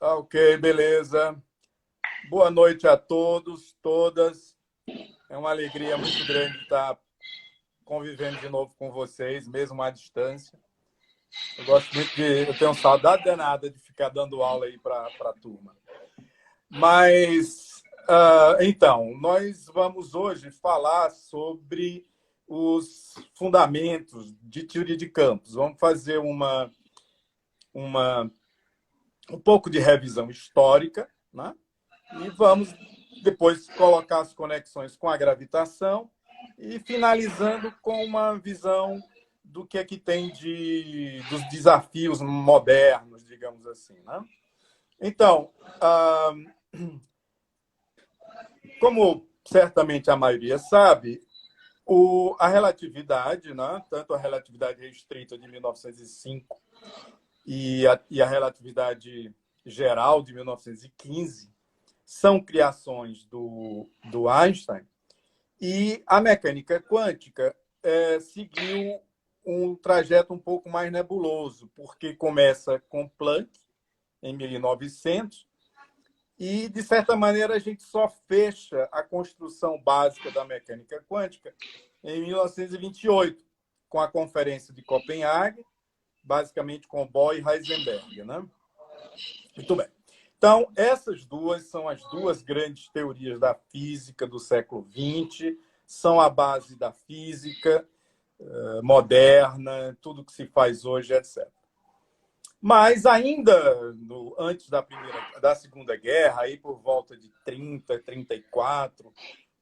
Ok, beleza. Boa noite a todos, todas. É uma alegria muito grande estar convivendo de novo com vocês, mesmo à distância. Eu tenho saudade danada de ficar dando aula aí para a turma. Mas, então, nós vamos hoje falar sobre os fundamentos de teoria de campos. Vamos fazer um pouco de revisão histórica, né? E vamos depois colocar as conexões com a gravitação e finalizando com uma visão do que é que tem dos desafios modernos, digamos assim, né? Então, como certamente a maioria sabe, a relatividade, né? Tanto a relatividade restrita de 1905 e a relatividade geral de 1915, são criações do Einstein, e a mecânica quântica seguiu um trajeto um pouco mais nebuloso, porque começa com Planck, em 1900, e, de certa maneira, a gente só fecha a construção básica da mecânica quântica em 1928, com a Conferência de Copenhague, basicamente com Bohr e Heisenberg, né? Muito bem. Então, essas duas são as duas grandes teorias da física do século XX, são a base da física moderna, tudo que se faz hoje, etc. Mas ainda antes da Segunda Guerra, aí por volta de 30, 34, o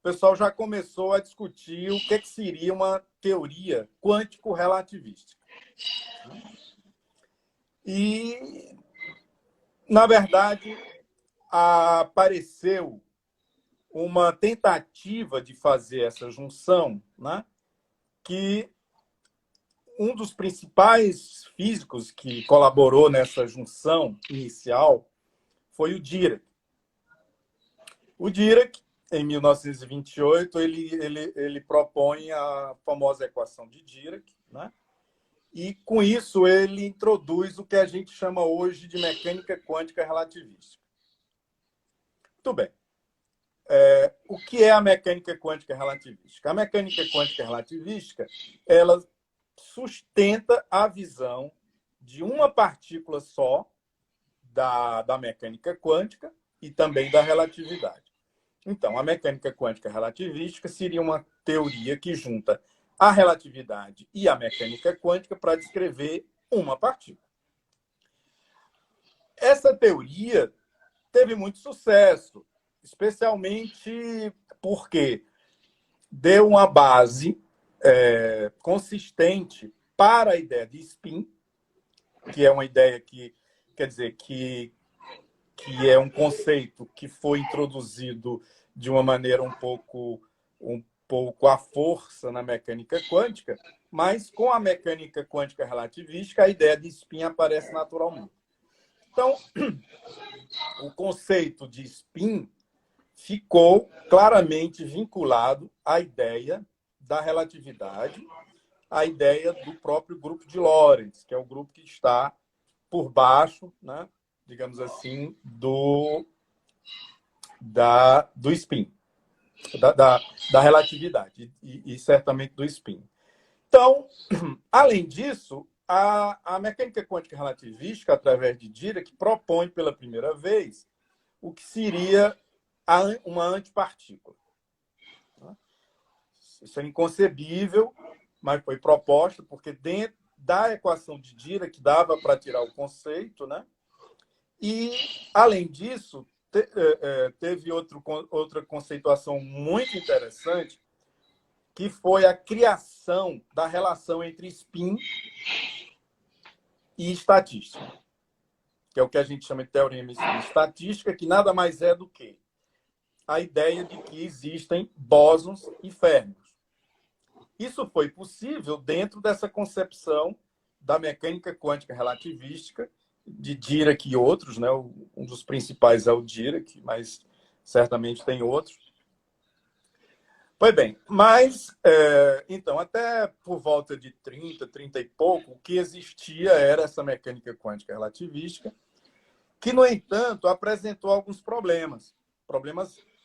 pessoal já começou a discutir o que seria uma teoria quântico-relativista. E, na verdade, apareceu uma tentativa de fazer essa junção, né? Que um dos principais físicos que colaborou nessa junção inicial foi o Dirac. O Dirac, em 1928, ele propõe a famosa equação de Dirac, né? E, com isso, ele introduz o que a gente chama hoje de mecânica quântica relativista. Muito bem. O que é a mecânica quântica relativista? A mecânica quântica relativista, ela sustenta a visão de uma partícula só da mecânica quântica e também da relatividade. Então, a mecânica quântica relativística seria uma teoria que junta a relatividade e a mecânica quântica para descrever uma partícula. Essa teoria teve muito sucesso, especialmente porque deu uma base consistente para a ideia de spin, que é uma ideia que, quer dizer, que é um conceito que foi introduzido de uma maneira um pouco à força na mecânica quântica, mas com a mecânica quântica relativística, a ideia de spin aparece naturalmente. Então, o conceito de spin ficou claramente vinculado à ideia da relatividade, à ideia do próprio grupo de Lorentz, que é o grupo que está por baixo, né, digamos assim, do spin, da relatividade e certamente do spin. Então, além disso, a mecânica quântica relativística, através de Dirac, propõe pela primeira vez o que seria uma antipartícula. Isso é inconcebível, mas foi proposto, porque dentro da equação de Dirac dava para tirar o conceito, né? E, além disso, teve outra conceituação muito interessante, que foi a criação da relação entre spin e estatística, que é o que a gente chama de teorema de estatística, que nada mais é do que a ideia de que existem bósons e férmions. Isso foi possível dentro dessa concepção da mecânica quântica relativística, de Dirac e outros, né? Um dos principais é o Dirac, mas certamente tem outros. Pois bem, mas, então, até por volta de 30 e pouco, o que existia era essa mecânica quântica relativística, que, no entanto, apresentou alguns problemas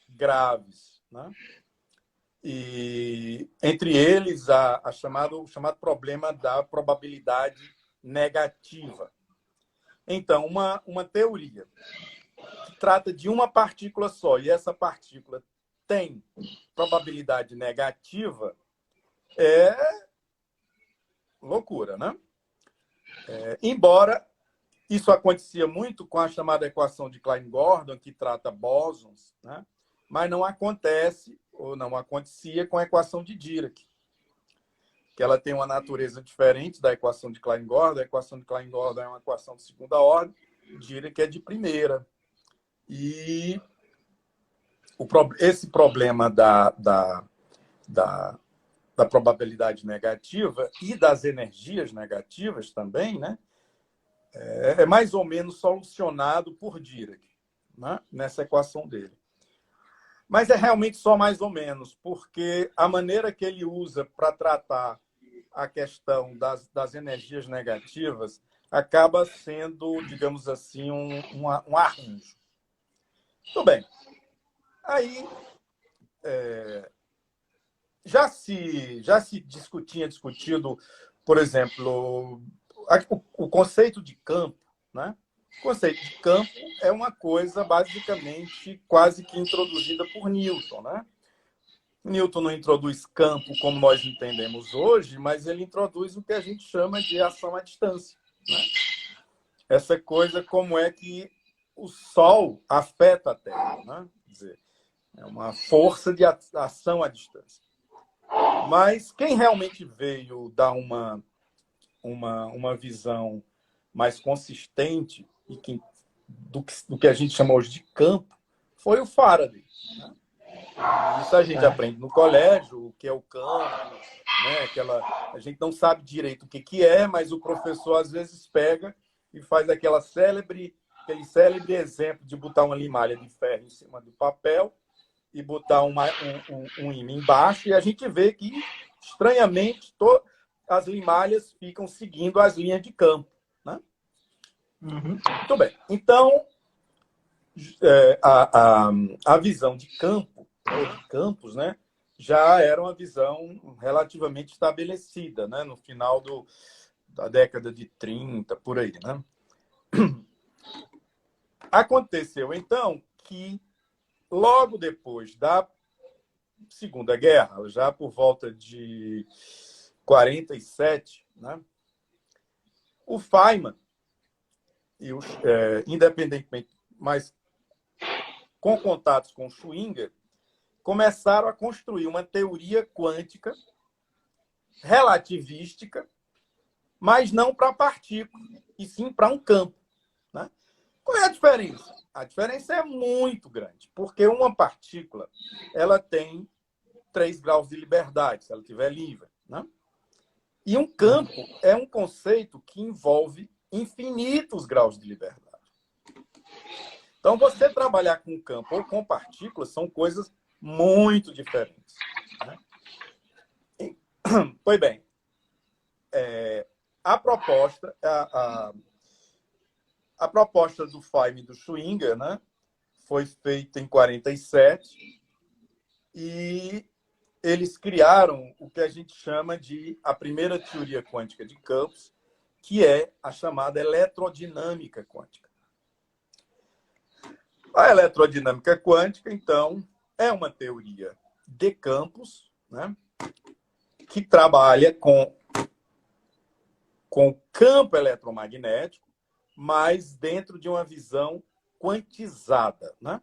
graves, né? E, entre eles, o chamado problema da probabilidade negativa. Então, uma teoria que trata de uma partícula só, e essa partícula tem probabilidade negativa, é loucura, né? Embora isso acontecia muito com a chamada equação de Klein-Gordon, que trata bósons, né? Mas não acontece, ou não acontecia, com a equação de Dirac, que ela tem uma natureza diferente da equação de Klein-Gordon. A equação de Klein-Gordon é uma equação de segunda ordem, Dirac é de primeira. E esse problema da probabilidade negativa e das energias negativas também, né? É mais ou menos solucionado por Dirac, né? Nessa equação dele. Mas é realmente só mais ou menos, porque a maneira que ele usa para tratar a questão das energias negativas acaba sendo, digamos assim, um arranjo. Tudo bem. Aí, já se discutido, por exemplo, o conceito de campo, né? O conceito de campo é uma coisa basicamente quase que introduzida por Newton, né? Newton não introduz campo como nós entendemos hoje, mas ele introduz o que a gente chama de ação à distância, né? Essa coisa, como é que o Sol afeta a Terra, né? Quer dizer, é uma força de ação à distância. Mas quem realmente veio dar uma visão mais consistente do que a gente chama hoje de campo foi o Faraday, né? Isso a gente aprende no colégio, o que é o campo, né? A gente não sabe direito o que é, mas o professor às vezes pega e faz aquele célebre exemplo de botar uma limalha de ferro em cima do papel e botar um ímã embaixo, e a gente vê que, estranhamente, as limalhas ficam seguindo as linhas de campo, né? Muito bem. Então, a visão de campo, ou de campos, né, já era uma visão relativamente estabelecida, né, no final da década de 30, por aí, né? Aconteceu, então, que logo depois da Segunda Guerra, já por volta de 47, né, o Feynman, independentemente, mas com contatos com Schwinger, começaram a construir uma teoria quântica relativística, mas não para partícula, e sim para um campo, né? Qual é a diferença? A diferença é muito grande, porque uma partícula ela tem 3 graus de liberdade, se ela estiver livre, né? E um campo é um conceito que envolve infinitos graus de liberdade. Então, você trabalhar com campo ou com partículas são coisas muito diferentes, né? Pois bem, a proposta do Feynman e do Schwinger, né, foi feita em 47 e eles criaram o que a gente chama de a primeira teoria quântica de campos, que é a chamada eletrodinâmica quântica. A eletrodinâmica quântica, então, é uma teoria de campos, né, que trabalha com campo eletromagnético, mas dentro de uma visão quantizada, né?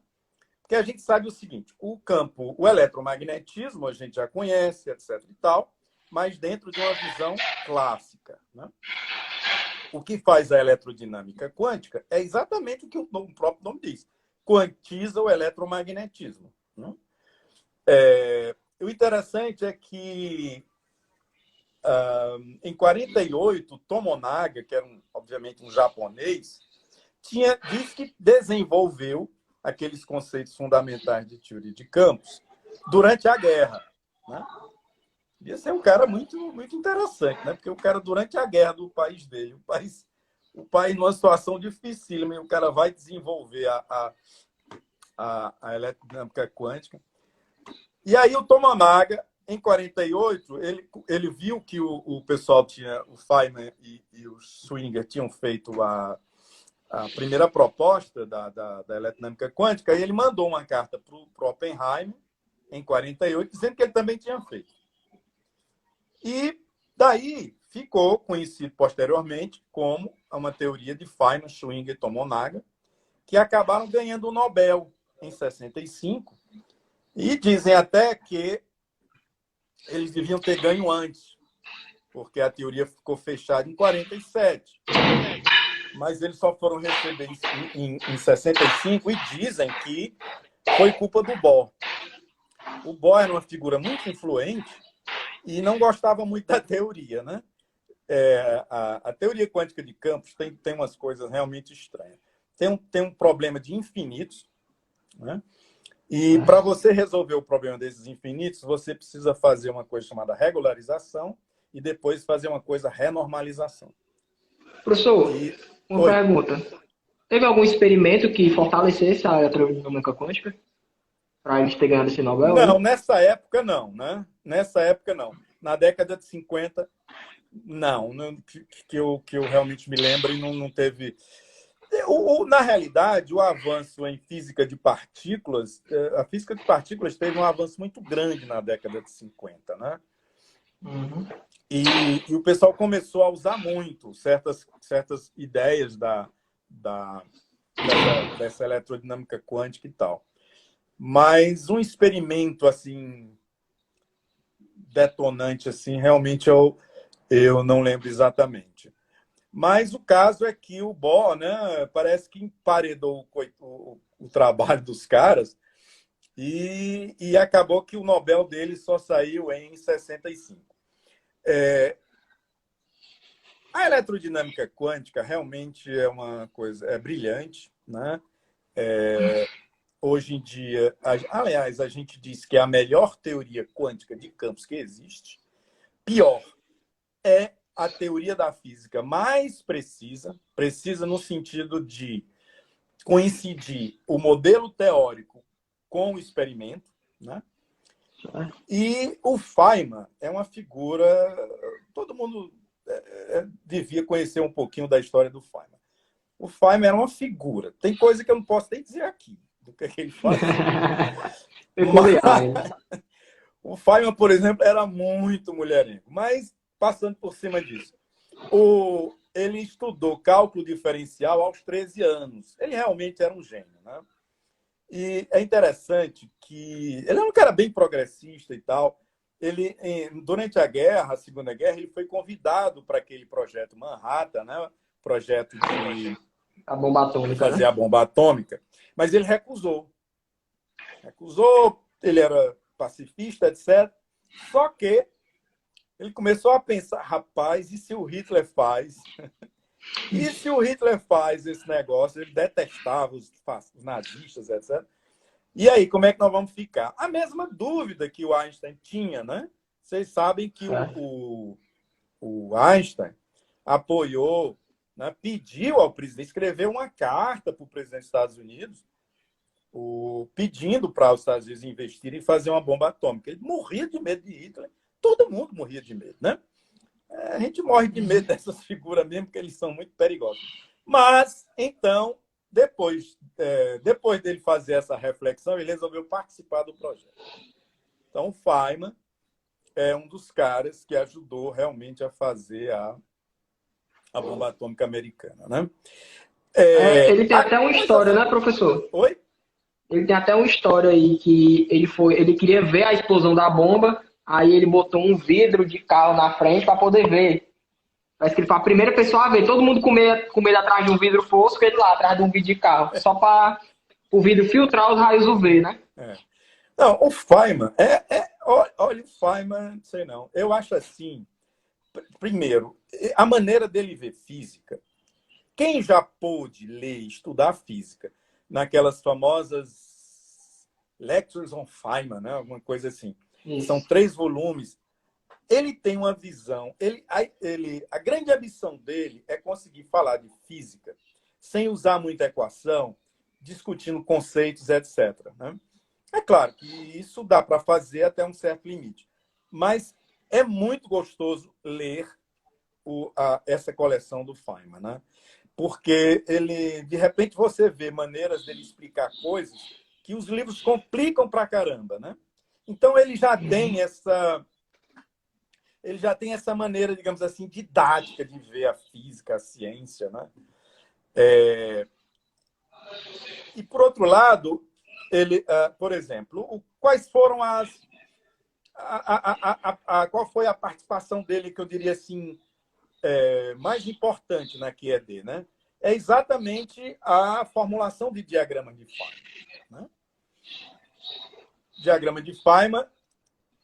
Porque a gente sabe o seguinte, o eletromagnetismo a gente já conhece, etc. e tal, mas dentro de uma visão clássica, né? O que faz a eletrodinâmica quântica é exatamente o que o próprio nome diz. Quantiza o eletromagnetismo, né? O interessante é que em 48, Tomonaga, que era obviamente um japonês, disse que desenvolveu aqueles conceitos fundamentais de teoria de campos durante a guerra, né? Esse é um cara muito, muito interessante, né? Porque o cara, durante a guerra do país dele, o país numa situação difícil, o cara vai desenvolver a eletrodinâmica quântica. E aí o Tomonaga, em 48, ele viu que o pessoal tinha, o Feynman e o Schwinger tinham feito a primeira proposta da eletrodinâmica quântica, e ele mandou uma carta para o Oppenheimer, em 48, dizendo que ele também tinha feito. E daí ficou conhecido posteriormente como uma teoria de Feynman, Schwinger e Tomonaga, que acabaram ganhando o Nobel em 65, e dizem até que eles deviam ter ganho antes, porque a teoria ficou fechada em 47. Mas eles só foram receber em 65 e dizem que foi culpa do Bohr. O Bohr era uma figura muito influente e não gostava muito da teoria, né? A teoria quântica de campos tem umas coisas realmente estranhas. Tem um problema de infinitos, né? E para você resolver o problema desses infinitos, você precisa fazer uma coisa chamada regularização e depois fazer uma coisa renormalização. Professor, uma Oi. pergunta. Teve algum experimento que fortalecesse a eletrodinâmica quântica para eles terem ganhado esse Nobel Não, aí? nessa época não, né? Nessa época não. Na década de 50, não. Que eu realmente me lembro e não teve. Na realidade, o avanço em física de partículas, a física de partículas teve um avanço muito grande na década de 50, né? Uhum. E o pessoal começou a usar muito certas ideias dessa eletrodinâmica quântica e tal. Mas um experimento assim detonante assim, realmente eu não lembro exatamente. Mas o caso é que o Bohr, né, parece que emparedou o trabalho dos caras e acabou que o Nobel dele só saiu em 65. A eletrodinâmica quântica realmente é uma coisa brilhante, né? Hoje em dia, aliás, a gente diz que é a melhor teoria quântica de campos que existe. Pior, é a teoria da física mais precisa no sentido de coincidir o modelo teórico com o experimento, né? E o Feynman é uma figura, todo mundo devia conhecer um pouquinho da história do Feynman. O Feynman era uma figura. Tem coisa que eu não posso nem dizer aqui do que ele fazia. Peculiar, hein? O Feynman, por exemplo, era muito mulherengo. Mas, passando por cima disso, ele estudou cálculo diferencial aos 13 anos. Ele realmente era um gênio, né? E é interessante que ele é um cara bem progressista e tal. Ele, durante a guerra, a Segunda Guerra, ele foi convidado para aquele projeto Manhattan, né? Projeto A bomba de atômica, fazer né? a bomba atômica, mas ele recusou. Ele era pacifista, etc. Só que ele começou a pensar, rapaz, e se o Hitler faz? E se o Hitler faz esse negócio? Ele detestava os nazistas, etc. E aí, como é que nós vamos ficar? A mesma dúvida que o Einstein tinha, né? Vocês sabem que o Einstein apoiou, né, pediu ao presidente, escreveu uma carta para o presidente dos Estados Unidos, pedindo para os Estados Unidos investirem em fazer uma bomba atômica. Ele morria de medo de Hitler, todo mundo morria de medo, né? A gente morre de medo dessas figuras mesmo, porque eles são muito perigosos. Mas, então, depois dele fazer essa reflexão, ele resolveu participar do projeto. Então, o Feynman é um dos caras que ajudou realmente a fazer a bomba atômica americana, né? Ele tem até uma história, Coisas... né, professor? Oi? Ele tem até uma história aí que ele queria ver a explosão da bomba, aí ele botou um vidro de carro na frente para poder ver. Parece que ele foi a primeira pessoa a ver. Todo mundo com medo atrás de um vidro fosco, ele lá atrás de um vidro de carro, só para o vidro filtrar os raios UV, né? Não, o Feynman olha, o Feynman, sei não. Eu acho assim, primeiro, a maneira dele ver física. Quem já pôde ler e estudar física naquelas famosas Lectures on Feynman, né? Alguma coisa assim. São Isso. 3 volumes. ele tem uma visão, a grande ambição dele é conseguir falar de física sem usar muita equação, discutindo conceitos, etc. Né? É claro que isso dá para fazer até um certo limite, mas é muito gostoso ler essa coleção do Feynman, né? Porque ele, de repente, você vê maneiras dele explicar coisas que os livros complicam para caramba, né? Então ele já tem essa maneira, digamos assim, didática de ver a física, a ciência, né? E por outro lado, ele, por exemplo, quais foram qual foi a participação dele que eu diria assim mais importante na QED, né? É exatamente a formulação de diagrama de Feynman. Né? Diagrama de Feynman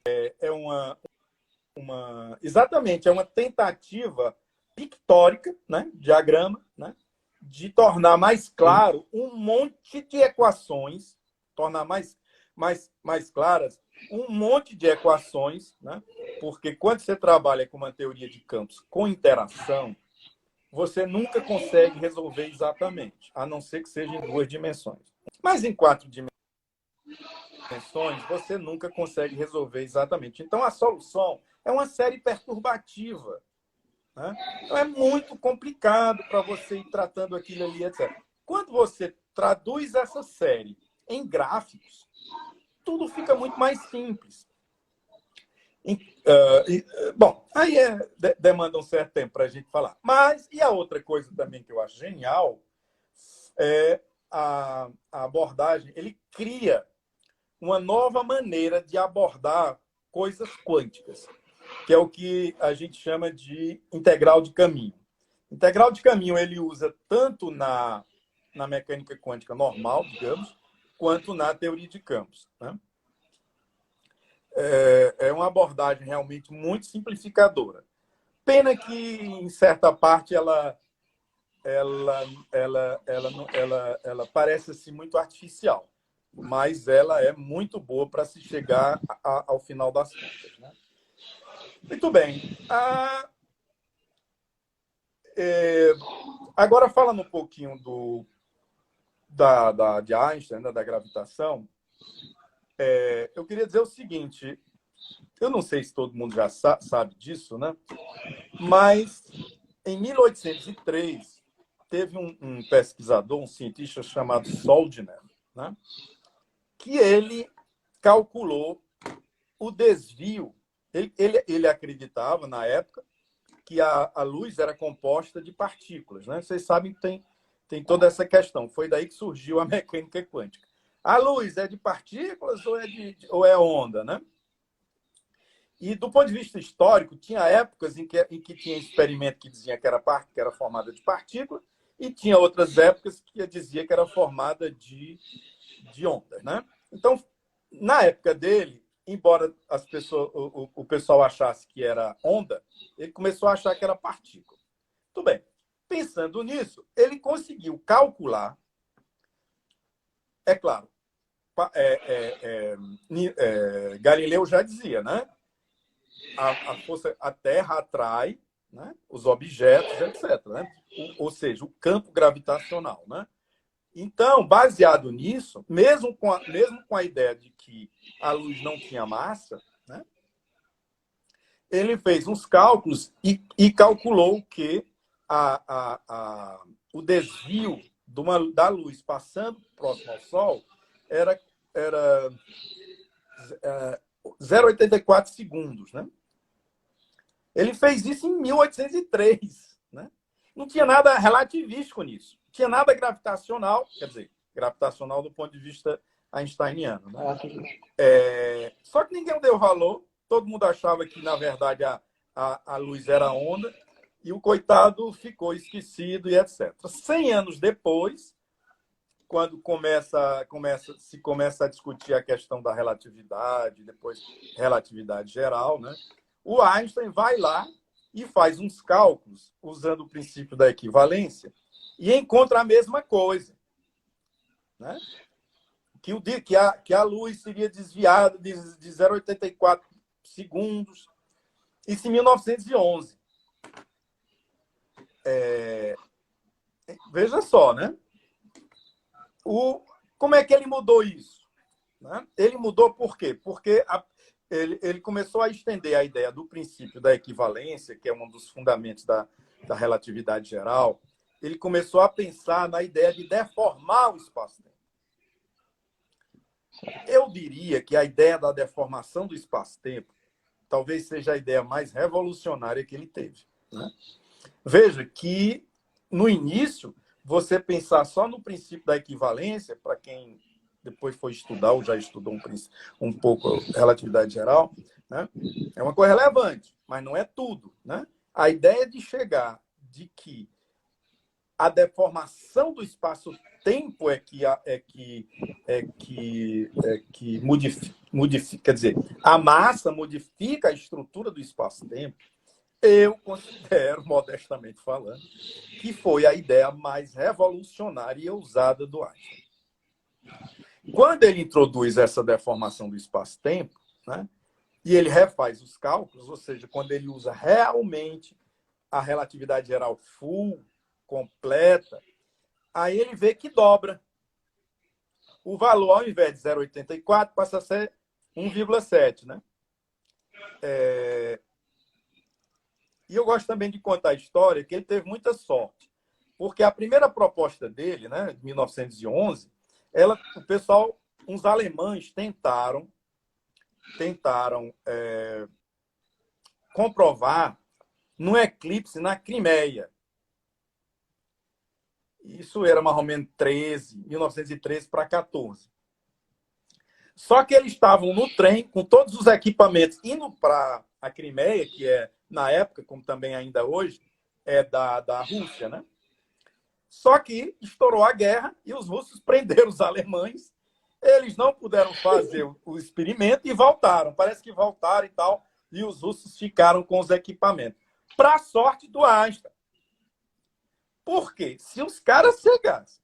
é exatamente uma tentativa pictórica, né? Diagrama, né? De tornar mais claro um monte de equações, tornar mais claras um monte de equações, né? Porque quando você trabalha com uma teoria de campos com interação, você nunca consegue resolver exatamente, a não ser que seja em 2 dimensões. Mas em 4 dimensões, você nunca consegue resolver exatamente. Então, a solução é uma série perturbativa. Né? Então, é muito complicado para você ir tratando aquilo ali, etc. Quando você traduz essa série em gráficos, tudo fica muito mais simples. Bom, aí demanda um certo tempo para a gente falar. Mas, e a outra coisa também que eu acho genial é a abordagem. Ele cria uma nova maneira de abordar coisas quânticas, que é o que a gente chama de integral de caminho. Integral de caminho ele usa tanto na mecânica quântica normal, digamos, quanto na teoria de campos. Né? É uma abordagem realmente muito simplificadora. Pena que, em certa parte, ela parece assim, muito artificial, mas ela é muito boa para se chegar ao final das contas. Né? Muito bem. Agora, falando um pouquinho de Einstein, né, da gravitação, eu queria dizer o seguinte, eu não sei se todo mundo já sabe disso, né? Mas em 1803 teve um pesquisador, um cientista chamado Soldner, né? Que ele calculou o desvio. Ele acreditava, na época, que a luz era composta de partículas. Né? Vocês sabem que tem toda essa questão. Foi daí que surgiu a mecânica quântica. A luz é de partículas ou é onda? Né? E, do ponto de vista histórico, tinha épocas em que tinha experimento que dizia que era formada de partículas, e tinha outras épocas que dizia que era formada de ondas. Né? Então, na época dele, embora o pessoal achasse que era onda, ele começou a achar que era partícula. Tudo bem. Pensando nisso, ele conseguiu calcular, é claro, Galileu já dizia, né? A Terra atrai, né, os objetos, etc. Né? Ou seja, o campo gravitacional. Né? Então, baseado nisso, mesmo com a ideia de que a luz não tinha massa, né, ele fez uns cálculos e calculou que o desvio da luz passando próximo ao Sol era 0,84 segundos. Né? Ele fez isso em 1803. Né? Não tinha nada relativístico nisso. Não tinha nada gravitacional, quer dizer, gravitacional do ponto de vista einsteiniano. Né? Só que ninguém deu valor. Todo mundo achava que, na verdade, a luz era onda e o coitado ficou esquecido e etc. 100 anos depois, quando se começa a discutir a questão da relatividade, depois relatividade geral, né? O Einstein vai lá e faz uns cálculos usando o princípio da equivalência e encontra a mesma coisa. Né? Que a luz seria desviada de 0,84 segundos Isso em 1911. Veja só, né? Como é que ele mudou isso? Né? Ele mudou por quê? Porque ele começou a estender a ideia do princípio da equivalência, que é um dos fundamentos da relatividade geral. Ele começou a pensar na ideia de deformar o espaço-tempo. Eu diria que a ideia da deformação do espaço-tempo talvez seja a ideia mais revolucionária que ele teve. Né? Veja que, no início, você pensar só no princípio da equivalência, para quem depois foi estudar ou já estudou um pouco relatividade geral, né? É uma coisa relevante, mas não é tudo. Né? A ideia de chegar de que a deformação do espaço-tempo que modifica, quer dizer, a massa modifica a estrutura do espaço-tempo, eu considero, modestamente falando, que foi a ideia mais revolucionária e ousada do Einstein. Quando ele introduz essa deformação do espaço-tempo, né, e ele refaz os cálculos, ou seja, quando ele usa realmente a relatividade geral full, completa, aí ele vê que dobra. O valor, ao invés de 0,84, passa a ser 1,7. Né? E eu gosto também de contar a história que ele teve muita sorte, porque a primeira proposta dele, né, de 1911, o pessoal, uns alemães tentaram comprovar num eclipse na Crimeia. Isso era mais ou menos 1913 para 14. Só que eles estavam no trem com todos os equipamentos indo para a Crimeia, que é, na época, como também ainda hoje, é da Rússia, né? Só que estourou a guerra e os russos prenderam os alemães. Eles não puderam fazer o experimento e voltaram. Parece que voltaram e tal. E os russos ficaram com os equipamentos. Para a sorte do Einstein. Por quê? Se os caras chegassem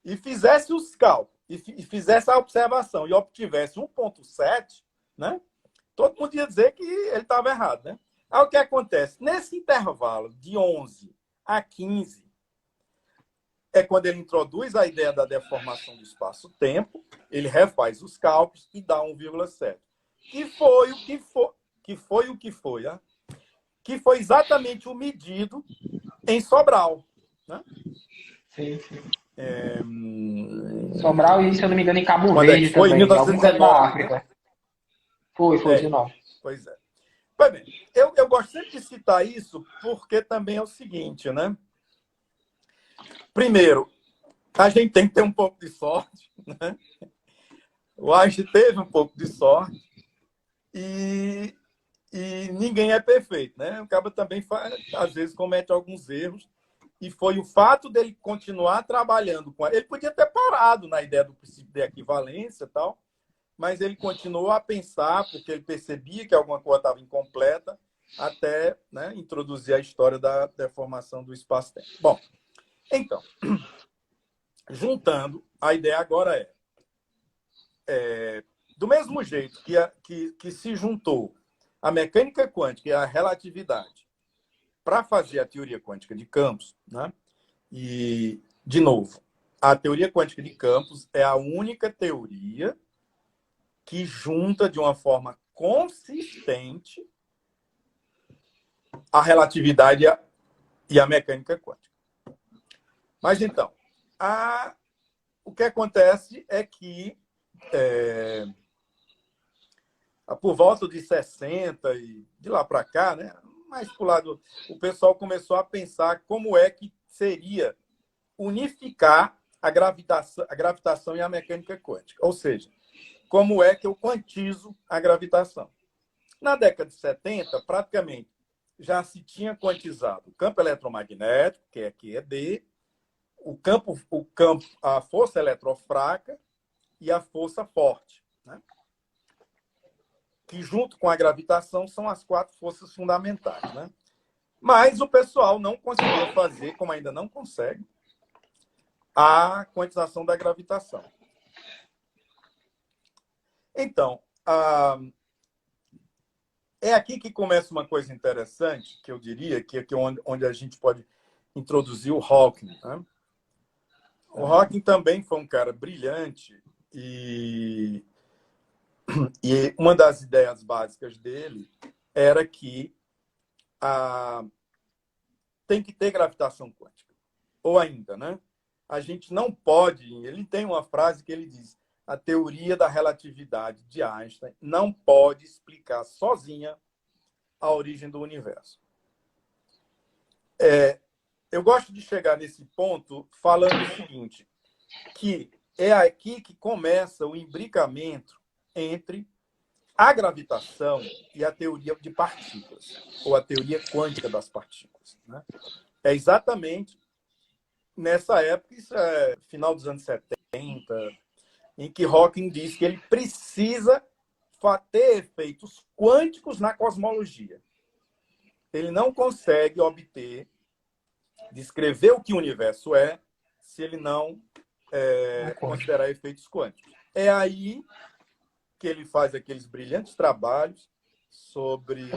e fizessem os cálculos, e fizessem a observação e obtivesse 1,7, né? Todo mundo ia dizer que ele estava errado, né? Aí o que acontece? Nesse intervalo de 11 a 15, é quando ele introduz a ideia da deformação do espaço-tempo, ele refaz os cálculos e dá 1,7. Que foi o que foi, né? Que foi exatamente o medido em Sobral. Né? Sim, sim. Sobral e, se eu não me engano, em Cabo Quando é que Verde foi? Em também, em algum canto da 1919, né? África. Foi, 19. Pois é. Pois bem, eu gosto sempre de citar isso porque também é o seguinte, né? Primeiro, a gente tem que ter um pouco de sorte, né? O Einstein teve um pouco de sorte e ninguém é perfeito, né? O cara também às vezes comete alguns erros e foi o fato dele continuar trabalhando com ele podia ter parado na ideia do princípio de equivalência e tal, mas ele continuou a pensar porque ele percebia que alguma coisa estava incompleta até, né, introduzir a história da deformação do espaço-tempo. Bom, então, juntando, a ideia agora do mesmo jeito que se juntou a mecânica quântica e a relatividade para fazer a teoria quântica de campos, né? E, de novo, a teoria quântica de campos é a única teoria que junta de uma forma consistente a relatividade e a mecânica quântica. Mas, então, o que acontece é que por volta de 60 e de lá para cá, né? Mais para o lado, o pessoal começou a pensar como é que seria unificar a gravitação e a mecânica quântica. Ou seja, como é que eu quantizo a gravitação. Na década de 70, praticamente, já se tinha quantizado o campo eletromagnético, que é QED, a força eletrofraca e a força forte, né? Que junto com a gravitação são as 4 forças fundamentais, né? Mas o pessoal não conseguiu fazer, como ainda não consegue, a quantização da gravitação. Então, É aqui que começa uma coisa interessante, que eu diria, que é onde a gente pode introduzir o Hawking. Né? O Hawking também foi um cara brilhante e uma das ideias básicas dele era que tem que ter gravitação quântica. Ou ainda, né? A gente não pode... Ele tem uma frase que ele diz: a teoria da relatividade de Einstein não pode explicar sozinha a origem do universo. Eu gosto de chegar nesse ponto falando o seguinte, que é aqui que começa o imbricamento entre a gravitação e a teoria de partículas, ou a teoria quântica das partículas. Né? É exatamente nessa época, isso é final dos anos 70, em que Hawking diz que ele precisa ter efeitos quânticos na cosmologia. Ele não consegue obter, descrever o que o universo é, se ele não considerar efeitos quânticos. É aí que ele faz aqueles brilhantes trabalhos sobre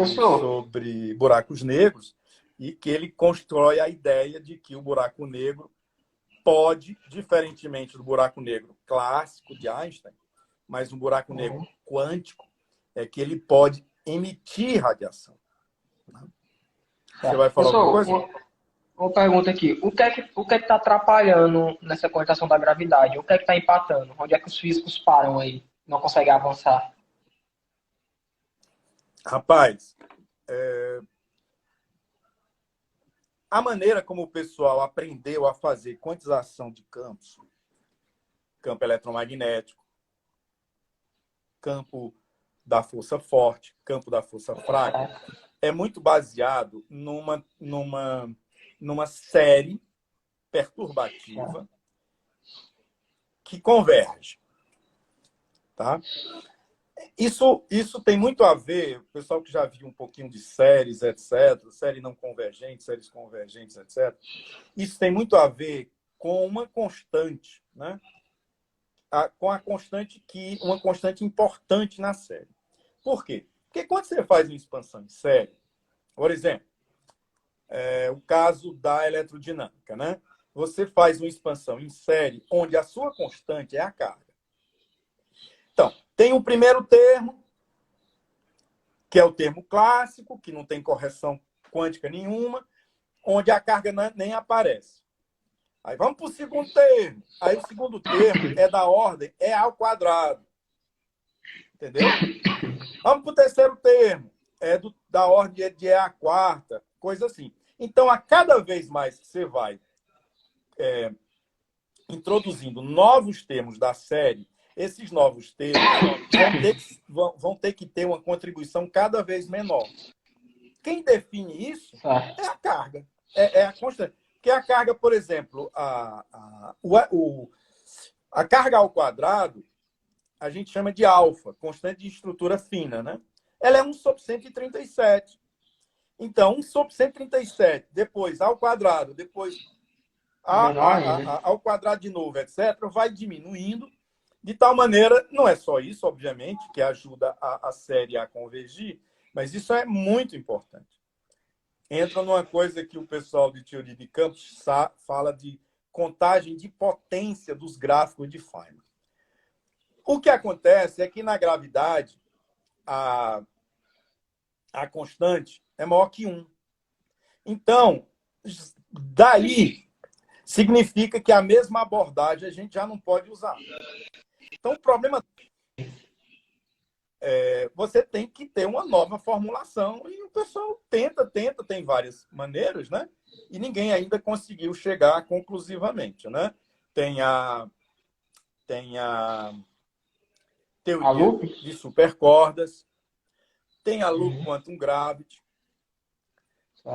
buracos negros e que ele constrói a ideia de que o buraco negro pode, diferentemente do buraco negro clássico de Einstein, mas um buraco negro quântico, é que ele pode emitir radiação. Você vai falar alguma coisa? Uma pergunta aqui. O que é que está atrapalhando nessa cogitação da gravidade? O que é que está empatando? Onde é que os físicos param aí? Não conseguem avançar? Rapaz, a maneira como o pessoal aprendeu a fazer quantização de campos, campo eletromagnético, campo da força forte, campo da força fraca, é muito baseado numa série perturbativa que converge. Tá? Isso tem muito a ver, o pessoal que já viu um pouquinho de séries, etc., série não convergente, séries convergentes, etc., isso tem muito a ver com uma constante, né? Com a constante uma constante importante na série. Por quê? Porque quando você faz uma expansão em série, por exemplo, o caso da eletrodinâmica, né? Você faz uma expansão em série onde a sua constante é a carga. Então, tem o primeiro termo, que é o termo clássico, que não tem correção quântica nenhuma, onde a carga nem aparece. Aí vamos para o segundo termo. Aí o segundo termo é da ordem E ao quadrado. Entendeu? Vamos para o terceiro termo. É da ordem de E à quarta, coisa assim. Então, a cada vez mais que você vai introduzindo novos termos da série, esses novos termos vão ter que ter uma contribuição cada vez menor. Quem define isso é a carga, é a constante. Porque a carga, por exemplo, a carga ao quadrado, a gente chama de alfa, constante de estrutura fina, né? Ela é 1 sobre 137. Então, 1 sobre 137, depois ao quadrado, depois ao quadrado de novo, etc., vai diminuindo, de tal maneira, não é só isso, obviamente, que ajuda a série a convergir, mas isso é muito importante. Entra numa coisa que o pessoal de teoria de campos fala de contagem de potência dos gráficos de Feynman. O que acontece é que na gravidade, a constante é maior que 1. Então, daí significa que a mesma abordagem a gente já não pode usar. Então, o problema você tem que ter uma nova formulação e o pessoal tenta, tem várias maneiras, né? E ninguém ainda conseguiu chegar conclusivamente, né? Tem a teoria de supercordas, tem a loop quantum gravity,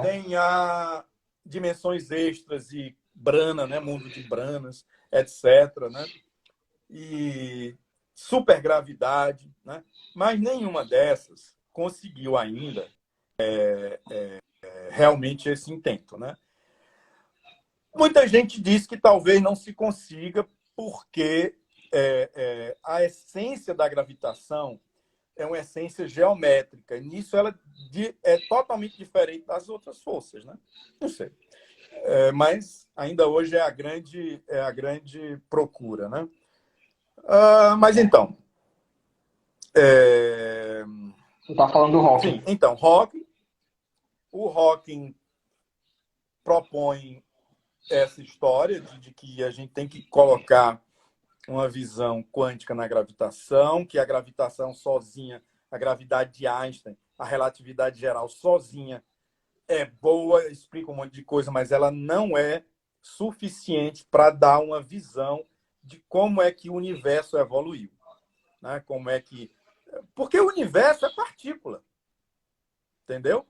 tem a dimensões extras e Brana, né? Mundo de Branas, etc., né? E supergravidade, né? Mas nenhuma dessas conseguiu ainda realmente esse intento, né? Muita gente diz que talvez não se consiga porque a essência da gravitação é uma essência geométrica. E nisso ela é totalmente diferente das outras forças, né? Não sei. Mas ainda hoje é a grande procura, né? Mas então... Você está falando do Hawking. Sim, então, o Hawking propõe essa história de que a gente tem que colocar uma visão quântica na gravitação, que a gravitação sozinha, a gravidade de Einstein, a relatividade geral sozinha é boa, explica um monte de coisa, mas ela não é suficiente para dar uma visão de como é que o universo evoluiu, né? Como é que... Porque o universo é partícula, entendeu?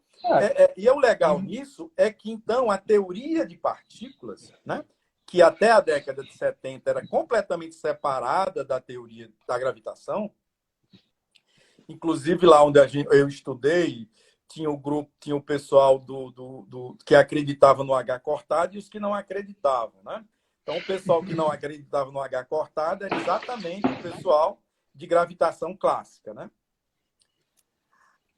E o legal nisso é que, então, a teoria de partículas, né, que até a década de 70 era completamente separada da teoria da gravitação, inclusive lá onde eu estudei, tinha o grupo, tinha o pessoal que acreditava no H cortado e os que não acreditavam, né? Então, o pessoal que não acreditava no H cortado era exatamente o pessoal de gravitação clássica, né?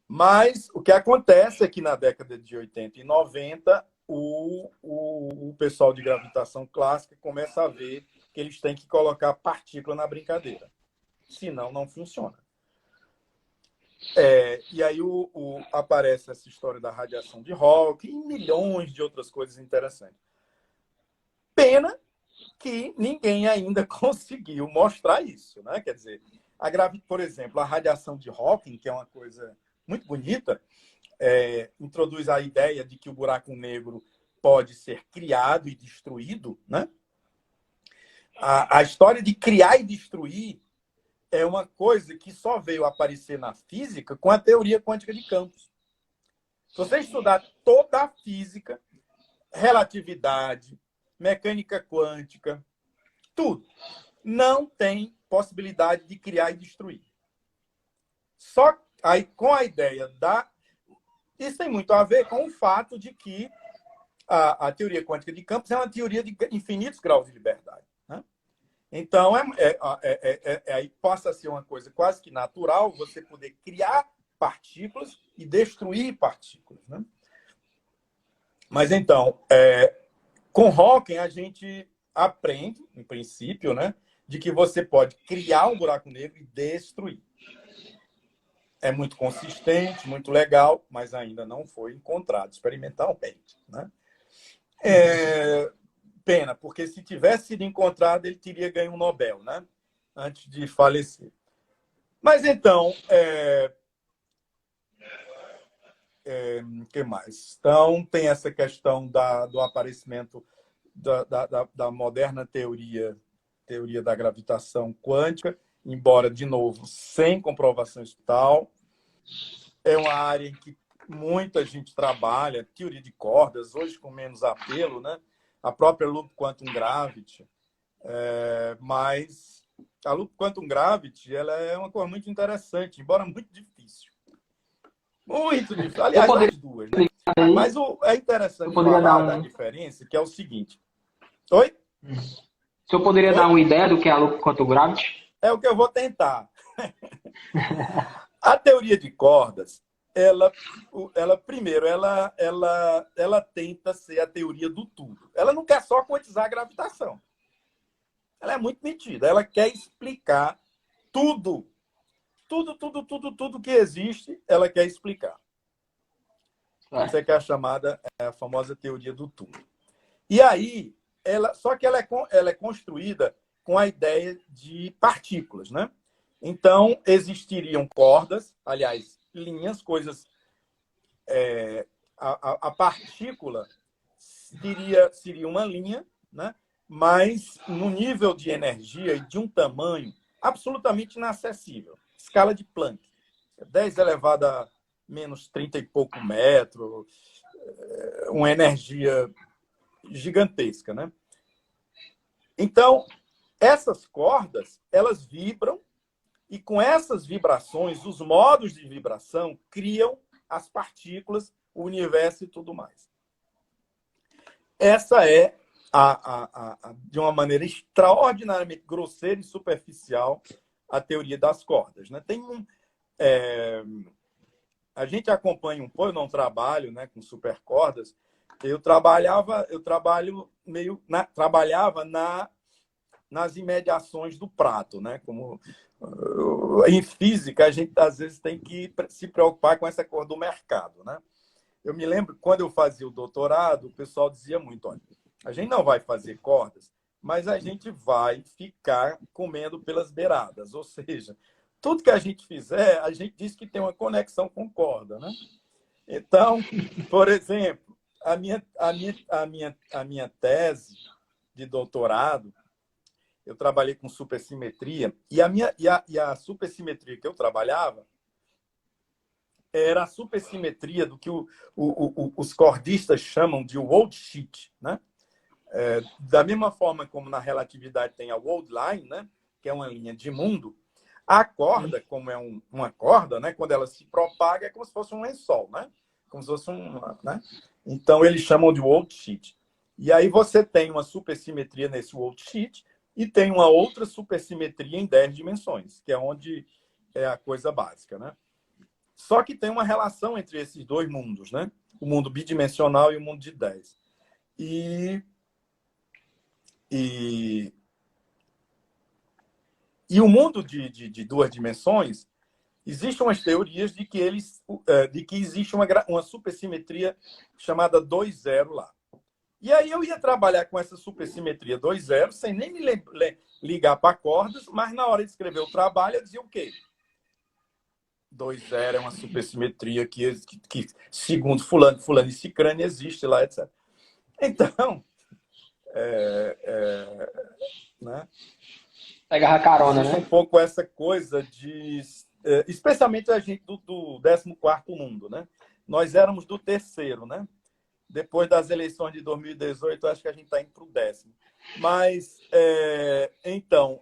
Mas o que acontece é que na década de 80 e 90, o pessoal de gravitação clássica começa a ver que eles têm que colocar partícula na brincadeira. Senão, não funciona. E aí aparece essa história da radiação de Hawking e milhões de outras coisas interessantes. Pena que ninguém ainda conseguiu mostrar isso, né? Quer dizer, por exemplo, a radiação de Hawking, que é uma coisa muito bonita, introduz a ideia de que o buraco negro pode ser criado e destruído, né? A história de criar e destruir é uma coisa que só veio aparecer na física com a teoria quântica de campos. Se você estudar toda a física, relatividade, mecânica quântica, tudo, não tem possibilidade de criar e destruir. Só aí, com a ideia isso tem muito a ver com o fato de que a teoria quântica de campos é uma teoria de infinitos graus de liberdade, né? Então, aí passa a ser uma coisa quase que natural você poder criar partículas e destruir partículas, né? Mas, então, com Hawking, a gente aprende, em princípio, né, de que você pode criar um buraco negro e destruir. É muito consistente, muito legal, mas ainda não foi encontrado experimentalmente, né? Pena, porque se tivesse sido encontrado, ele teria ganho um Nobel, né? Antes de falecer. Mas então, o que mais? Então, tem essa questão do aparecimento da moderna teoria da gravitação quântica, embora, de novo, sem comprovação experimental. É uma área em que muita gente trabalha, teoria de cordas, hoje com menos apelo, né? A própria Loop Quantum Gravity. Mas a Loop Quantum Gravity ela é uma coisa muito interessante, embora muito difícil. Muito difícil. Aliás, as duas, né? Mas é interessante falar da diferença, que é o seguinte. Oi? O senhor poderia dar uma ideia do que é a Loop Quantum Gravity? É o que eu vou tentar. A teoria de cordas, primeiro, ela tenta ser a teoria do tudo. Ela não quer só quantizar a gravitação. Ela é muito metida. Ela quer explicar tudo. Tudo que existe, ela quer explicar. Isso é que é a famosa teoria do tudo. E aí, só que ela é construída com a ideia de partículas, né? Então, existiriam cordas, aliás, linhas, coisas... a partícula seria uma linha, né? Mas no nível de energia e de um tamanho absolutamente inacessível. Escala de Planck. 10 elevado a menos 30 e pouco metros. Uma energia gigantesca, né? Então, essas cordas, elas vibram e com essas vibrações, os modos de vibração criam as partículas, o universo e tudo mais. Essa é, de uma maneira extraordinariamente grosseira e superficial, a teoria das cordas, né? a gente acompanha um pouco, eu não trabalho, né, com supercordas. Trabalhava nas imediações do prato, né? Como em física a gente às vezes tem que se preocupar com essa coisa do mercado, né? Eu me lembro quando eu fazia o doutorado, o pessoal dizia muito, olha, a gente não vai fazer cordas, mas a gente vai ficar comendo pelas beiradas, ou seja, tudo que a gente fizer, a gente diz que tem uma conexão com corda, né? Então, por exemplo, a minha tese de doutorado, eu trabalhei com supersimetria, e a supersimetria que eu trabalhava era a supersimetria do que os cordistas chamam de world sheet, né? Da mesma forma como na relatividade tem a world line, né? Que é uma linha de mundo, a corda, como é uma corda, né? Quando ela se propaga, é como se fosse um lençol, né? Como se fosse né? Então, eles chamam de world sheet. E aí você tem uma supersimetria nesse world sheet e tem uma outra supersimetria em 10 dimensões, que é onde é a coisa básica, né? Só que tem uma relação entre esses dois mundos, né? O mundo bidimensional e o mundo de 10. E o mundo de duas dimensões, existem umas teorias de que existe uma supersimetria chamada 2,0 lá. E aí eu ia trabalhar com essa supersimetria 2,0 sem nem me ligar para cordas, mas na hora de escrever o trabalho eu dizia o quê? 2,0 é uma supersimetria que segundo fulano e cicrane, existe lá, etc. Então, né? Pegava carona, Existe né? um pouco essa coisa de... especialmente a gente do 14º mundo, né? Nós éramos do terceiro, né? Depois das eleições de 2018, acho que a gente está indo para o 10º. Mas, então...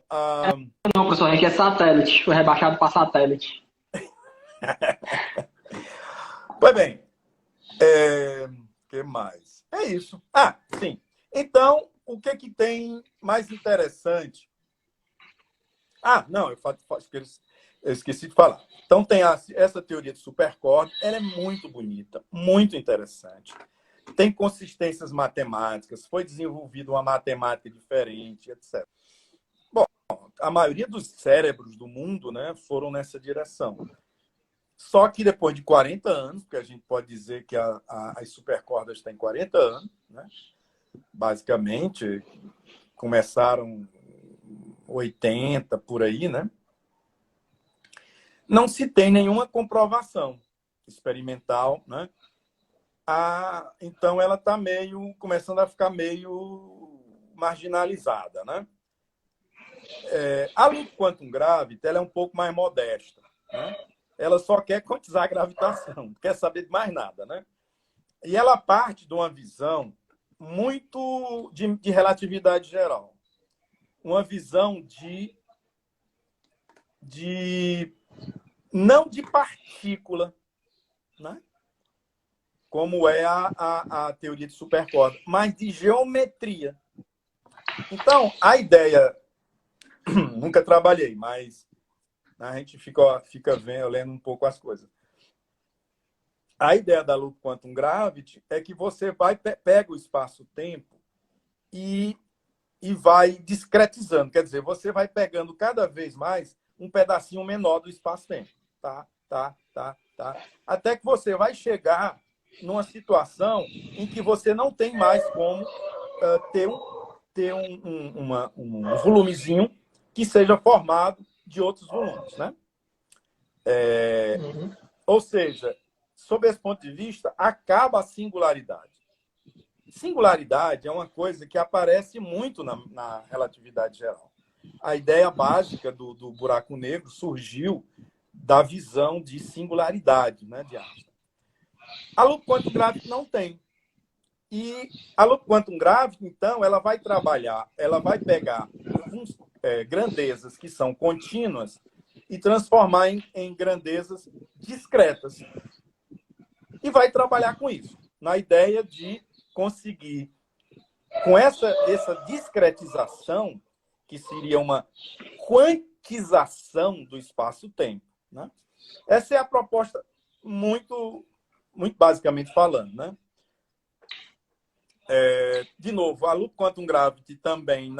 Não, professor, a gente é satélite. Foi rebaixado para satélite. Pois bem, que mais? É isso. Ah, sim. Então, o que tem mais interessante? Ah, não, eu esqueci de falar. Então, tem essa teoria de supercorda, ela é muito bonita, muito interessante. Tem consistências matemáticas, foi desenvolvida uma matemática diferente, etc. Bom, a maioria dos cérebros do mundo, né, foram nessa direção. Só que depois de 40 anos, porque a gente pode dizer que as supercordas têm 40 anos, né? Basicamente, começaram 80, por aí, né? Não se tem nenhuma comprovação experimental, né? Então, ela está começando a ficar meio marginalizada, né? A loop quantum gravity, ela é um pouco mais modesta, né? Ela só quer quantizar a gravitação, não quer saber de mais nada, né? E ela parte de uma visão muito de relatividade geral. Uma visão não de partícula, né? Como é a teoria de supercorda, mas de geometria. Então, a ideia... Nunca trabalhei, mas a gente fica vendo, lendo um pouco as coisas. A ideia da loop quantum gravity é que você pega o espaço-tempo e vai discretizando. Quer dizer, você vai pegando cada vez mais um pedacinho menor do espaço-tempo. Tá. Até que você vai chegar numa situação em que você não tem mais como ter um volumezinho que seja formado de outros volumes, né? Ou seja, sob esse ponto de vista, acaba a singularidade. Singularidade é uma coisa que aparece muito na relatividade geral. A ideia básica do buraco negro surgiu da visão de singularidade, né, de Einstein. A loop quantum gravity não tem. E a loop quantum gravity, então, ela vai pegar grandezas que são contínuas e transformar em grandezas discretas. E vai trabalhar com isso, na ideia de conseguir, com essa discretização, que seria uma quantização do espaço-tempo, né? Essa é a proposta muito, muito basicamente falando, né? De novo, a Loop Quantum Gravity também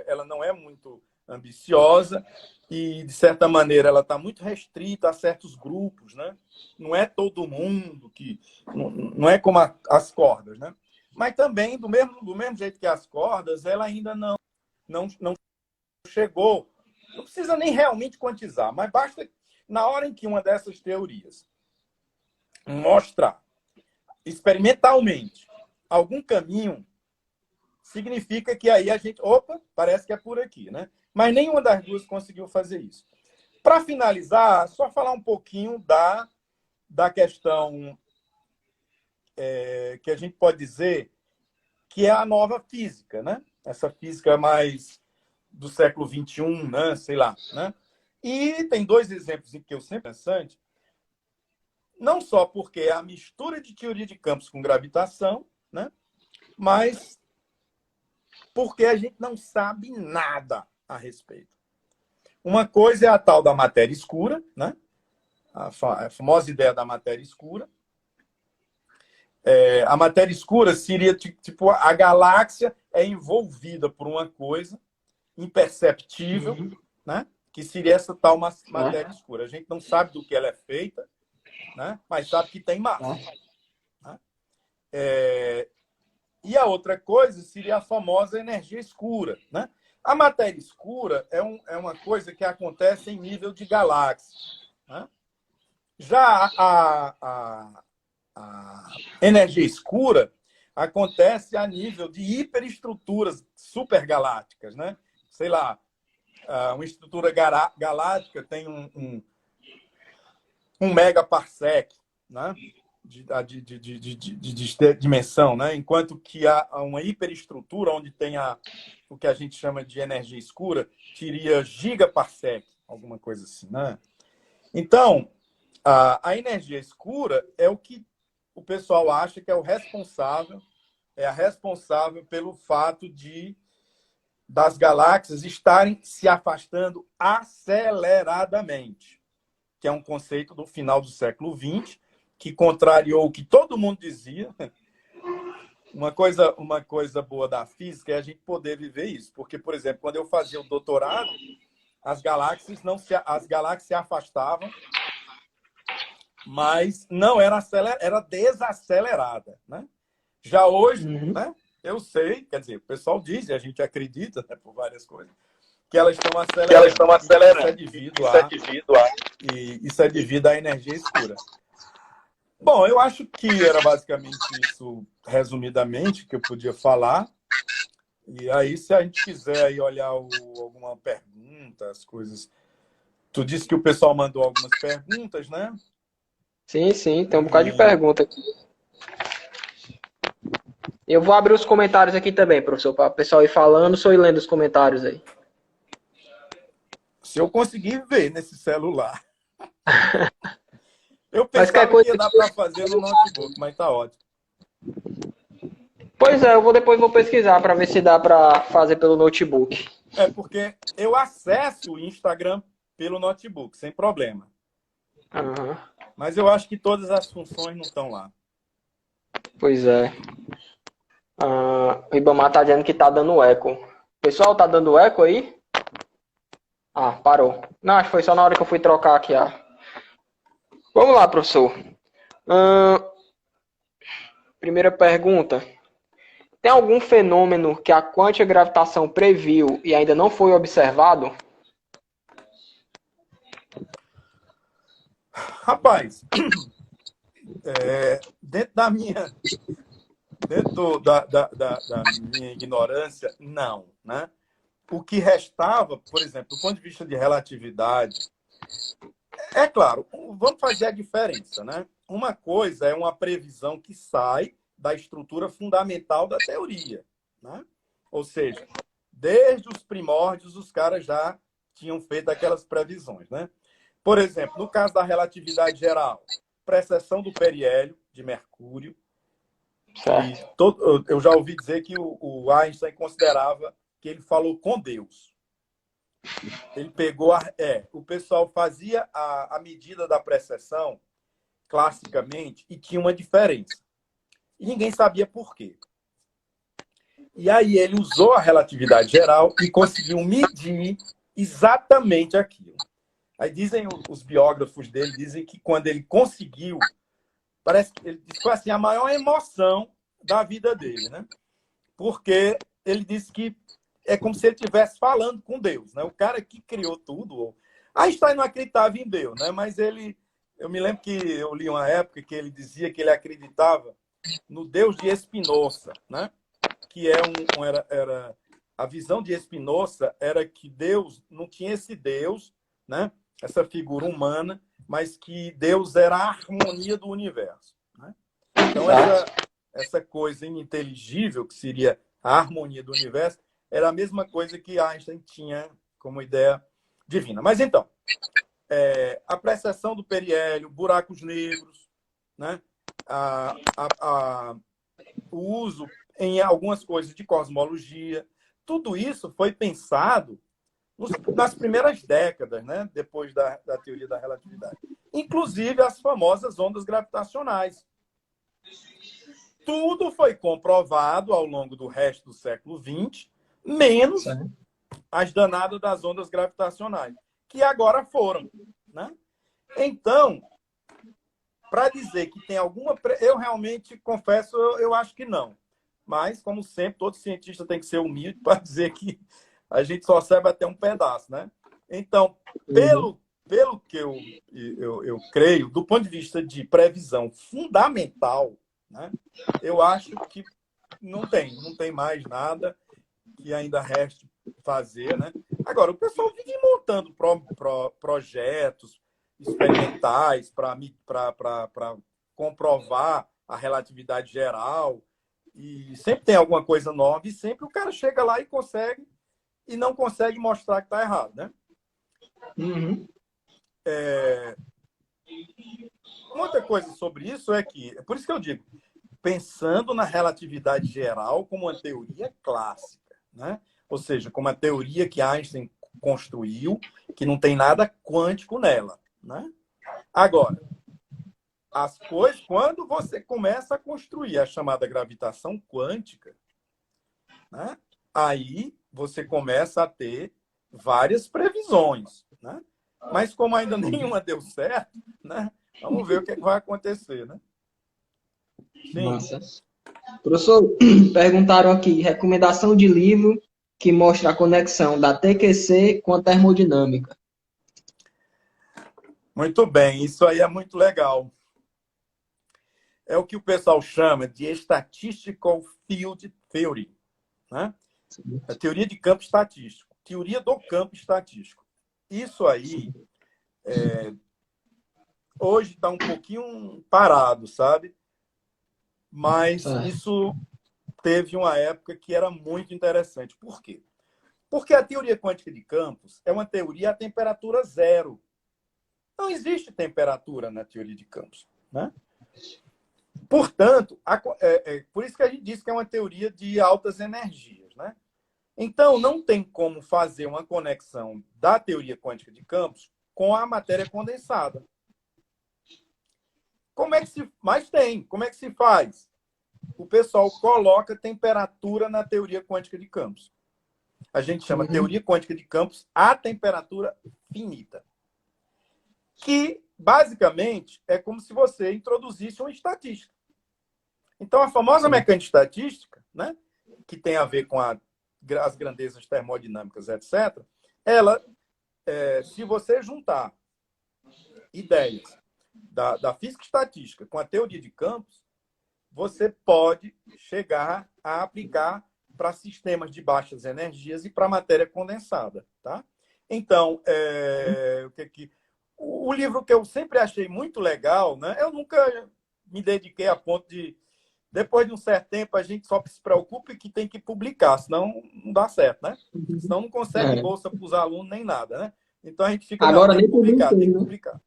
ela não é muito ambiciosa e, de certa maneira, ela está muito restrita a certos grupos, né? Não é todo mundo que... Não é como as cordas, né? Mas também, do mesmo jeito que as cordas, ela ainda não chegou... Não precisa nem realmente quantizar, mas basta, na hora em que uma dessas teorias mostrar experimentalmente algum caminho, significa que aí a gente... Opa, parece que é por aqui, né? Mas nenhuma das duas conseguiu fazer isso. Para finalizar, só falar um pouquinho da questão que a gente pode dizer que é a nova física, né? Essa física mais do século XXI, né? Sei lá, né? E tem dois exemplos em que eu sempre interessante, não só porque é a mistura de teoria de campos com gravitação, né? Mas porque a gente não sabe nada a respeito. Uma coisa é a tal da matéria escura, né? A famosa ideia da matéria escura. A matéria escura seria tipo a galáxia é envolvida por uma coisa imperceptível, né? Que seria essa tal matéria escura. A gente não sabe do que ela é feita, né? Mas sabe que tem massa. Né? E a outra coisa seria a famosa energia escura, né? A matéria escura é uma coisa que acontece em nível de galáxia. Né? Já a energia escura acontece a nível de hiperestruturas supergalácticas, né? Sei lá, uma estrutura galáctica tem um megaparsec, né? De dimensão, né? Enquanto que há uma hiperestrutura onde tem o que a gente chama de energia escura, teria gigaparsec, alguma coisa assim, né? Então, a energia escura é o que o pessoal acha que é a responsável pelo fato das galáxias estarem se afastando aceleradamente, que é um conceito do final do século XX, que contrariou o que todo mundo dizia. Uma coisa boa da física é a gente poder viver isso. Porque, por exemplo, quando eu fazia o doutorado, as galáxias se afastavam, mas não era desacelerada. Né? Já hoje, né, eu sei, quer dizer, o pessoal diz, e a gente acredita, né, por várias coisas, que elas estão acelerando. Isso é devido à energia escura. Bom, eu acho que era basicamente isso, resumidamente, que eu podia falar. E aí, se a gente quiser aí olhar alguma pergunta, as coisas... Tu disse que o pessoal mandou algumas perguntas, né? Sim, tem um bocado de pergunta aqui. Eu vou abrir os comentários aqui também, professor, para o pessoal ir falando, só ir lendo os comentários aí. Se eu conseguir ver nesse celular. Eu Mas pensava que ia dar para fazer no notebook, mas tá ótimo. Pois é, depois vou pesquisar para ver se dá para fazer pelo notebook. Porque eu acesso o Instagram pelo notebook, sem problema. Uhum. Mas eu acho que todas as funções não estão lá. Pois é. O Ibama tá dizendo que tá dando eco. Pessoal, tá dando eco aí? Ah, parou. Não, acho que foi só na hora que eu fui trocar aqui. Vamos lá, professor. Primeira pergunta. Tem algum fenômeno que a quantia-gravitação previu e ainda não foi observado? Rapaz, dentro da minha ignorância, não, né? O que restava, por exemplo, do ponto de vista de relatividade, é claro, vamos fazer a diferença, né? Uma coisa é uma previsão que sai da estrutura fundamental da teoria, né? Ou seja, desde os primórdios, os caras já tinham feito aquelas previsões, né? Por exemplo, no caso da relatividade geral, precessão do periélio de Mercúrio. Eu já ouvi dizer que o Einstein considerava que ele falou com Deus. Ele pegou o pessoal fazia a medida da precessão classicamente e tinha uma diferença. E ninguém sabia por quê. E aí ele usou a relatividade geral e conseguiu medir exatamente aquilo. Aí dizem os biógrafos dele, dizem que quando ele conseguiu, parece que ele disse que foi assim, a maior emoção da vida dele, né? Porque ele disse que é como se ele estivesse falando com Deus, né? O cara que criou tudo. Einstein não acreditava em Deus, né? Mas eu me lembro que eu li uma época que ele dizia que ele acreditava no Deus de Spinoza, né? Que era a visão de Spinoza era que Deus não tinha esse Deus, né? Essa figura humana, mas que Deus era a harmonia do universo, né? Então essa coisa ininteligível que seria a harmonia do universo era a mesma coisa que Einstein tinha como ideia divina. Mas então, a precessão do periélio, buracos negros, né? O uso em algumas coisas de cosmologia, tudo isso foi pensado nas primeiras décadas, né? Depois da teoria da relatividade. Inclusive as famosas ondas gravitacionais. Tudo foi comprovado ao longo do resto do século XX, menos as danadas das ondas gravitacionais, que agora foram, né? Então, para dizer que tem alguma... Eu realmente, confesso, eu acho que não. Mas, como sempre, todo cientista tem que ser humilde para dizer que a gente só sabe até um pedaço, né? Então, pelo que eu creio, do ponto de vista de previsão fundamental, né, eu acho que não tem mais nada que ainda reste fazer, né? Agora, o pessoal vive montando projetos experimentais para comprovar a relatividade geral, e sempre tem alguma coisa nova, e sempre o cara chega lá e não consegue mostrar que está errado, né? Uhum. Uma outra coisa sobre isso é que, por isso que eu digo, pensando na relatividade geral como uma teoria clássica, né? Ou seja, como uma teoria que Einstein construiu, que não tem nada quântico nela, né? Agora, as coisas, quando você começa a construir a chamada gravitação quântica, né? Aí você começa a ter várias previsões, né? Mas como ainda nenhuma deu certo, né? Vamos ver o que vai acontecer, né? Sim. Massa. Professor, perguntaram aqui, recomendação de livro que mostra a conexão da TQC com a termodinâmica. Muito bem, isso aí é muito legal. É o que o pessoal chama de Statistical Field Theory, né? A teoria de campo estatístico, teoria do campo estatístico. Isso aí, hoje está um pouquinho parado, sabe? Mas isso teve uma época que era muito interessante. Por quê? Porque a teoria quântica de campos é uma teoria a temperatura zero. Não existe temperatura na teoria de campos, né? Portanto, por isso que a gente diz que é uma teoria de altas energias, né? Então, não tem como fazer uma conexão da teoria quântica de campos com a matéria condensada. Mas tem. Como é que se faz? O pessoal coloca temperatura na teoria quântica de campos. A gente chama teoria quântica de campos a temperatura finita. Que, basicamente, é como se você introduzisse uma estatística. Então, a famosa mecânica estatística, né, que tem a ver com as grandezas termodinâmicas, etc., ela, se você juntar ideias da física estatística com a teoria de campos, você pode chegar a aplicar para sistemas de baixas energias e para matéria condensada, tá? Então, o livro que eu sempre achei muito legal, né? Eu nunca me dediquei a ponto de, depois de um certo tempo, a gente só se preocupa que tem que publicar, senão não dá certo, né? Senão não consegue bolsa para os alunos nem nada, né? Então a gente fica, agora tem nem que publicar, publiquei, tem que né? publicar.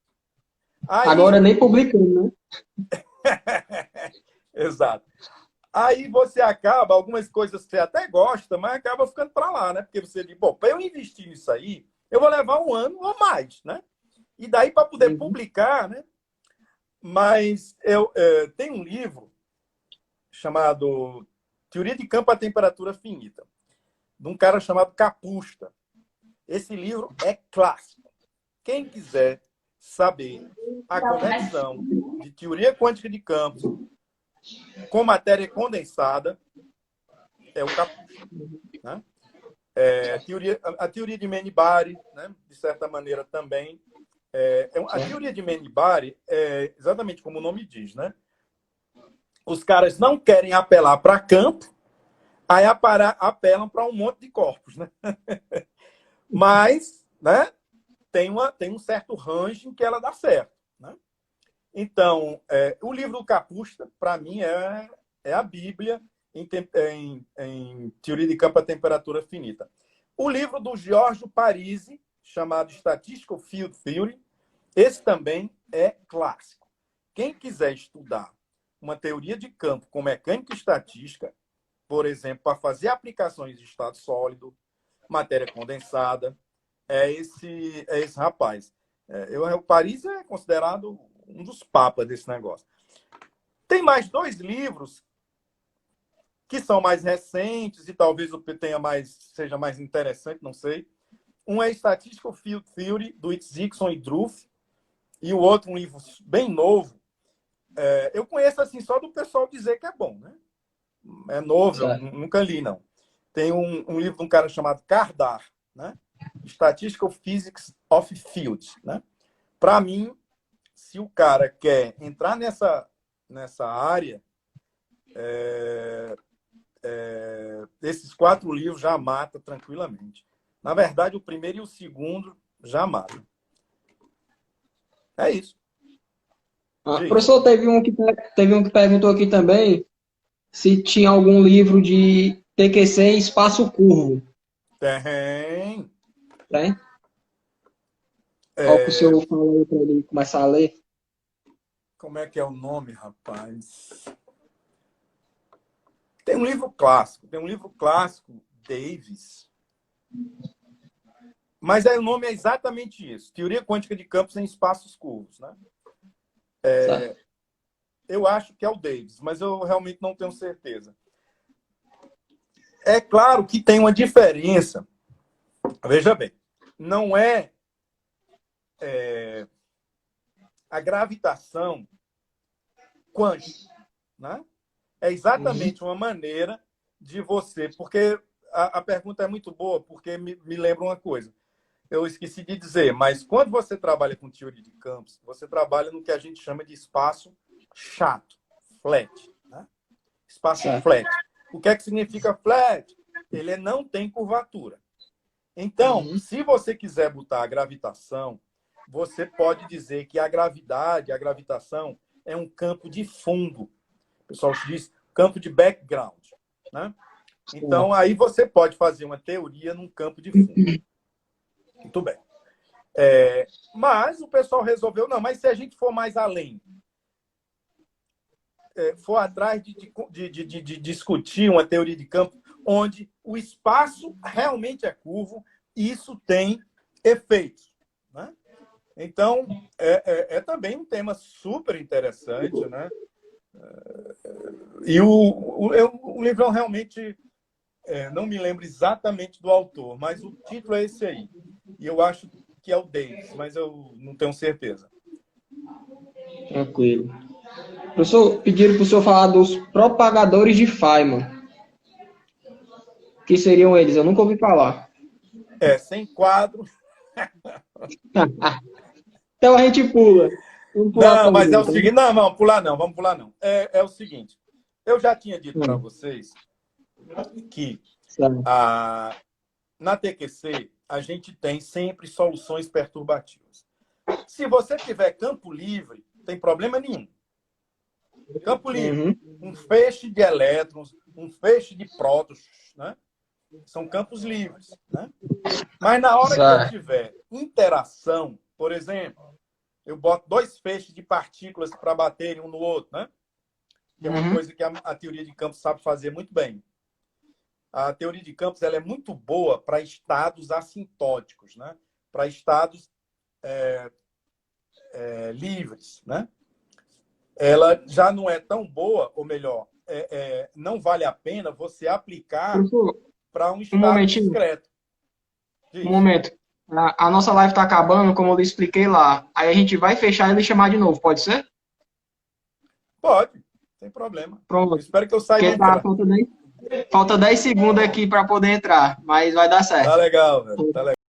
Aí... Agora nem publiquei, né? Exato. Aí você acaba, algumas coisas que você até gosta, mas acaba ficando para lá, né? Porque você diz, bom, para eu investir nisso aí, eu vou levar um ano ou mais, né? E daí para poder publicar, né? Mas eu tenho um livro chamado Teoria de Campo a Temperatura Finita, de um cara chamado Kapusta. Esse livro é clássico. Quem quiser saber a conexão de teoria quântica de campos com matéria condensada, é o Kapusta, né? A teoria de Menibari, né? De certa maneira também. A teoria de Menibari é exatamente como o nome diz, né? Os caras não querem apelar para campo, aí apelam para um monte de corpos, né? Mas, né, tem um certo range em que ela dá certo, né? Então, o livro do Kapusta, para mim, é a Bíblia em teoria de campo a temperatura finita. O livro do Giorgio Parisi, chamado Statistical Field Theory, esse também é clássico. Quem quiser estudar uma teoria de campo com mecânica estatística, por exemplo, para fazer aplicações de estado sólido, matéria condensada, é esse rapaz. O Paris é considerado um dos papas desse negócio. Tem mais 2 livros que são mais recentes e talvez seja mais interessante, não sei. Um é Statistical Field Theory, do Itzikson e Druff, e o outro, um livro bem novo. Eu conheço assim só do pessoal dizer que é bom, né? É novo, eu nunca li, não. Tem um livro de um cara chamado Kardar, né? Statistical Physics of Fields, né? Para mim, se o cara quer entrar nessa área, esses 4 livros já mata tranquilamente. Na verdade, o primeiro e o segundo já matam. É isso. Professor, teve um que perguntou aqui também se tinha algum livro de TQC em espaço curvo. Tem. Tem? Qual que o senhor falou para ele começar a ler? Como é que é o nome, rapaz? Tem um livro clássico, Davis. Mas o nome é exatamente isso, Teoria Quântica de Campos em Espaços Curvos, né? Eu acho que é o Davis, mas eu realmente não tenho certeza. É claro que tem uma diferença. Veja bem, não a gravitação quântica, né? É exatamente uma maneira de você... Porque a pergunta é muito boa, porque me lembra uma coisa. Eu esqueci de dizer, mas quando você trabalha com teoria de campos, você trabalha no que a gente chama de espaço chato, flat, né? Espaço flat. O que é que significa flat? Ele não tem curvatura. Então, se você quiser botar a gravitação, você pode dizer que a gravitação é um campo de fundo. O pessoal diz campo de background, né? Então, aí você pode fazer uma teoria num campo de fundo. Muito bem. Mas o pessoal resolveu, não, mas se a gente for mais além, for atrás de discutir uma teoria de campo onde o espaço realmente é curvo, isso tem efeitos, né? Então, é também um tema super interessante, né? E o livro realmente... não me lembro exatamente do autor, mas o título é esse aí. E eu acho que é o Davis, mas eu não tenho certeza. Tranquilo. Professor, pediram para o senhor falar dos propagadores de Feynman. Que seriam eles? Eu nunca ouvi falar. Sem quadro. Então a gente pula. Não, mas é o seguinte... Não, vamos pular não. É o seguinte. Eu já tinha dito para vocês que na TQC a gente tem sempre soluções perturbativas. Se você tiver campo livre, não tem problema nenhum. Campo livre, um feixe de elétrons, um feixe de prótons, né? São campos livres, né? Mas na hora que eu tiver interação, por exemplo, eu boto 2 feixes de partículas para baterem um no outro, né? Que é uma coisa que a teoria de campos sabe fazer muito bem. A teoria de campos ela é muito boa para estados assintóticos, né? para estados livres, né? Ela já não é tão boa, ou melhor, não vale a pena você aplicar Professor, para um um estado momentinho, discreto. um Diz. momento. A nossa live está acabando, como eu lhe expliquei lá. Aí a gente vai fechar e lhe chamar de novo, pode ser? Pode, sem problema. Eu Pronto. espero que eu saiba Porque tá, entrar. falta 10 segundos aqui para poder entrar, mas vai dar Tá certo. legal, velho. Tá legal.